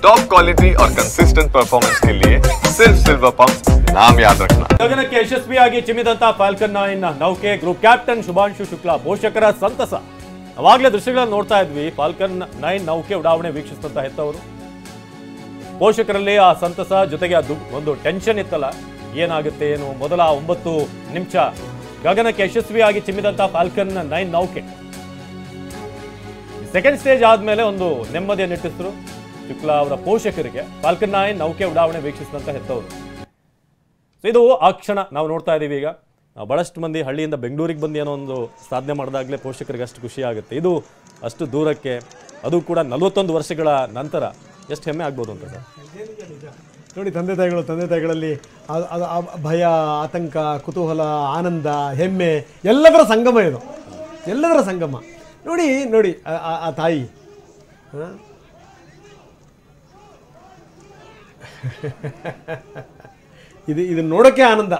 Top quality और consistent performance के लिए सिर्फ सिल्वर पंप नाम याद रखना। ಗಗನಕ್ಕೆ ಯಶಸ್ವಿಯಾಗಿ ಚಿಮ್ಮಿದಂತ ಫಾಲ್ಕನ್ 9 ನೌಕೆ ಗ್ರೂಪ್ ಕ್ಯಾಪ್ಟನ್ ಶುಭಾಂಶು ಶುಕ್ಲಾ ಪೋಷಕರ ಸಂತಸ. ಅವಾಗಲೇ ದೃಶ್ಯಗಳನ್ನು ನೋಡ್ತಾ ಇದ್ವಿ. ಫಾಲ್ಕನ್ 9 ನೌಕೆ ಉಡಾವಣೆ ವೀಕ್ಷಿಸಿದಂತ ಹೆತ್ತವರು ಪೋಷಕರಲ್ಲಿ ಆ ಸಂತಸ ಜೊತೆಗೆ ಅದು ಒಂದು ಟೆನ್ಷನ್ ಇತ್ತಲ್ಲ, ಏನಾಗುತ್ತೆ ಏನು. ಮೊದಲ 9 ನಿಮಿಷ ಗಗನಕ್ಕೆ ಯಶಸ್ವಿಯಾಗಿ ಚಿಮ್ಮಿದಂತ ಫಾಲ್ಕನ್ 9 ನೌಕೆ ಸೆಕೆಂಡ್ ಸ್ಟೇಜ್ ಆದ್ಮೇಲೆ ಒಂದು ನೆಮ್ಮದಿಯ ನಿಟ್ಟಿಸಿದ್ರು ಶುಕ್ಲಾ ಅವರ ಪೋಷಕರಿಗೆ. ಫಾಲ್ಕನ್ 9 ನೌಕೆ ಉಡಾವಣೆ ವೀಕ್ಷಿಸಿದಂತ ಹೆತ್ತವರು. ಇದು ಆ ಕ್ಷಣ ನಾವು ನೋಡ್ತಾ ಇದ್ದೀವಿ. ಈಗ ಬಹಳಷ್ಟು ಮಂದಿ ಹಳ್ಳಿಯಿಂದ ಬೆಂಗಳೂರಿಗೆ ಬಂದು ಏನೋ ಒಂದು ಸಾಧನೆ ಮಾಡಿದಾಗಲೇ ಪೋಷಕರಿಗೆ ಅಷ್ಟು ಖುಷಿ ಆಗುತ್ತೆ. ಇದು ಅಷ್ಟು ದೂರಕ್ಕೆ, ಅದು ಕೂಡ 41 ವರ್ಷಗಳ ನಂತರ ಎಷ್ಟು ಹೆಮ್ಮೆ ಆಗ್ಬೋದು ಅಂತ ಸರ್. ನೋಡಿ, ತಂದೆ ತಾಯಿಗಳಲ್ಲಿ ಭಯ, ಆತಂಕ, ಕುತೂಹಲ, ಆನಂದ, ಹೆಮ್ಮೆ ಎಲ್ಲದರ ಸಂಗಮ ಇದು, ಎಲ್ಲದರ ಸಂಗಮ. ನೋಡಿ ಆ ತಾಯಿ ಇದು ನೋಡೋಕ್ಕೆ ಆನಂದ.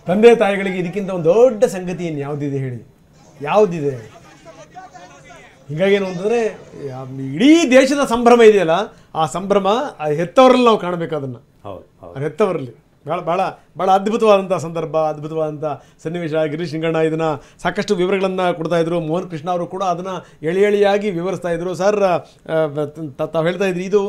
ತಂದೆ ತಾಯಿಗಳಿಗೆ ಇದಕ್ಕಿಂತ ಒಂದು ದೊಡ್ಡ ಸಂಗತಿ ಏನು ಯಾವುದಿದೆ ಹೇಳಿ? ಯಾವುದಿದೆ? ಹೀಗಾಗೇನು ಅಂತಂದರೆ ಇಡೀ ದೇಶದ ಸಂಭ್ರಮ ಇದೆಯಲ್ಲ, ಆ ಸಂಭ್ರಮ ಆ ಹೆತ್ತವರಲ್ಲಿ ನಾವು ಕಾಣಬೇಕು. ಅದನ್ನು ಹೆತ್ತವರಲ್ಲಿ ಭಾಳ ಭಾಳ ಭಾಳ ಅದ್ಭುತವಾದಂಥ ಸಂದರ್ಭ, ಅದ್ಭುತವಾದಂಥ ಸನ್ನಿವೇಶ. ಗಿರೀಶ್ ನಿಂಗಣ್ಣ ಇದನ್ನು ಸಾಕಷ್ಟು ವಿವರಗಳನ್ನು ಕೊಡ್ತಾಯಿದ್ರು. ಮೋಹನ್ ಕೃಷ್ಣ ಅವರು ಕೂಡ ಅದನ್ನು ಎಳೆಯಾಗಿ ವಿವರಿಸ್ತಾ ಇದ್ರು. ಸರ್, ತಾವು ಹೇಳ್ತಾ ಇದ್ರಿ, ಇದು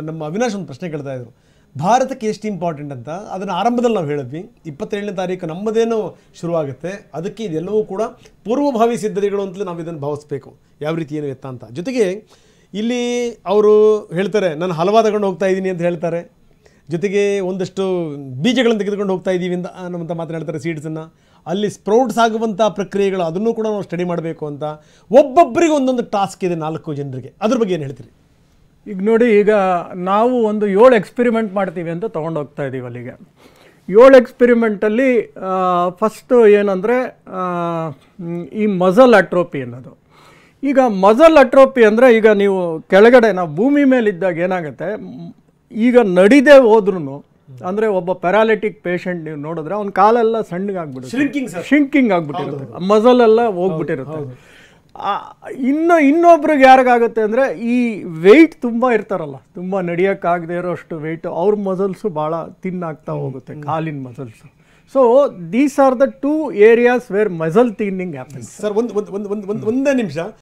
ನಮ್ಮ ಅವಿನಾಶ್ ಒಂದು ಪ್ರಶ್ನೆ ಕೇಳ್ತಾ ಇದ್ರು, ಭಾರತಕ್ಕೆ ಎಷ್ಟು ಇಂಪಾರ್ಟೆಂಟ್ ಅಂತ. ಅದನ್ನು ಆರಂಭದಲ್ಲಿ ನಾವು ಹೇಳಿದ್ವಿ. 27ನೇ ತಾರೀಕು ನಮ್ಮದೇನೋ ಶುರುವಾಗುತ್ತೆ. ಅದಕ್ಕೆ ಇದೆಲ್ಲವೂ ಕೂಡ ಪೂರ್ವಭಾವಿ ಸಿದ್ಧತೆಗಳು ಅಂತಲೇ ನಾವು ಇದನ್ನು ಭಾವಿಸ್ಬೇಕು, ಯಾವ ರೀತಿ ಏನು ಎತ್ತ ಅಂತ. ಜೊತೆಗೆ ಇಲ್ಲಿ ಅವರು ಹೇಳ್ತಾರೆ, ನಾನು ಹಲವಾ ತಗೊಂಡು ಹೋಗ್ತಾ ಇದ್ದೀನಿ ಅಂತ ಹೇಳ್ತಾರೆ. ಜೊತೆಗೆ ಒಂದಷ್ಟು ಬೀಜಗಳನ್ನು ತೆಗೆದುಕೊಂಡು ಹೋಗ್ತಾ ಇದ್ದೀವಿ ಅಂತ ಮಾತ್ರ ಹೇಳ್ತಾರೆ, ಸೀಡ್ಸನ್ನು. ಅಲ್ಲಿ ಸ್ಪ್ರೌಟ್ಸ್ ಆಗುವಂಥ ಪ್ರಕ್ರಿಯೆಗಳು, ಅದನ್ನು ಕೂಡ ನಾವು ಸ್ಟಡಿ ಮಾಡಬೇಕು ಅಂತ. ಒಬ್ಬೊಬ್ಬರಿಗೆ ಒಂದೊಂದು ಟಾಸ್ಕ್ ಇದೆ 4 ಜನರಿಗೆ. ಅದ್ರ ಬಗ್ಗೆ ಏನು ಹೇಳ್ತೀರಿ? ಈಗ ನೋಡಿ, ಈಗ ನಾವು ಒಂದು 7 ಎಕ್ಸ್ಪೆರಿಮೆಂಟ್ ಮಾಡ್ತೀವಿ ಅಂತ ತೊಗೊಂಡೋಗ್ತಾ ಇದ್ದೀವಿ ಅಲ್ಲಿಗೆ. 7 ಎಕ್ಸ್ಪೆರಿಮೆಂಟಲ್ಲಿ ಫಸ್ಟು ಏನಂದರೆ ಈ ಮಸಲ್ ಅಟ್ರೋಪಿ ಅನ್ನೋದು. ಈಗ ಮಸಲ್ ಅಟ್ರೋಪಿ ಅಂದರೆ, ಈಗ ನೀವು ಕೆಳಗಡೆ ನಾವು ಭೂಮಿ ಮೇಲಿದ್ದಾಗ ಏನಾಗುತ್ತೆ, ಈಗ ನಡಿದೇ ಹೋದ್ರೂ ಅಂದರೆ ಒಬ್ಬ ಪ್ಯಾರಾಲಿಟಿಕ್ ಪೇಷಂಟ್ ನೀವು ನೋಡಿದ್ರೆ ಅವ್ನ ಕಾಲೆಲ್ಲ ಸಣ್ಣಗಾಗ್ಬಿಡುತ್ತೆ, ಶಿಂಕಿಂಗ್ ಆಗ್ಬಿಟ್ಟಿರುತ್ತೆ, ಮಸಲೆಲ್ಲ ಹೋಗ್ಬಿಟ್ಟಿರುತ್ತೆ. ಇನ್ನೊಬ್ರಿಗೆ ಯಾರಿಗಾಗುತ್ತೆ ಅಂದರೆ, ಈ ವೆಯ್ಟ್ ತುಂಬ ಇರ್ತಾರಲ್ಲ, ತುಂಬ ನಡೆಯೋಕ್ಕಾಗದೇ ಇರೋಷ್ಟು ವೆಯ್ಟ್, ಅವ್ರ ಮಸಲ್ಸು ಭಾಳ ತಿನ್ನಾಗ್ತಾ ಹೋಗುತ್ತೆ, ಕಾಲಿನ muscles. So these are the 2 areas where muscle thinning happens. Sir, ಒಂದೇ ನಿಮಿಷ.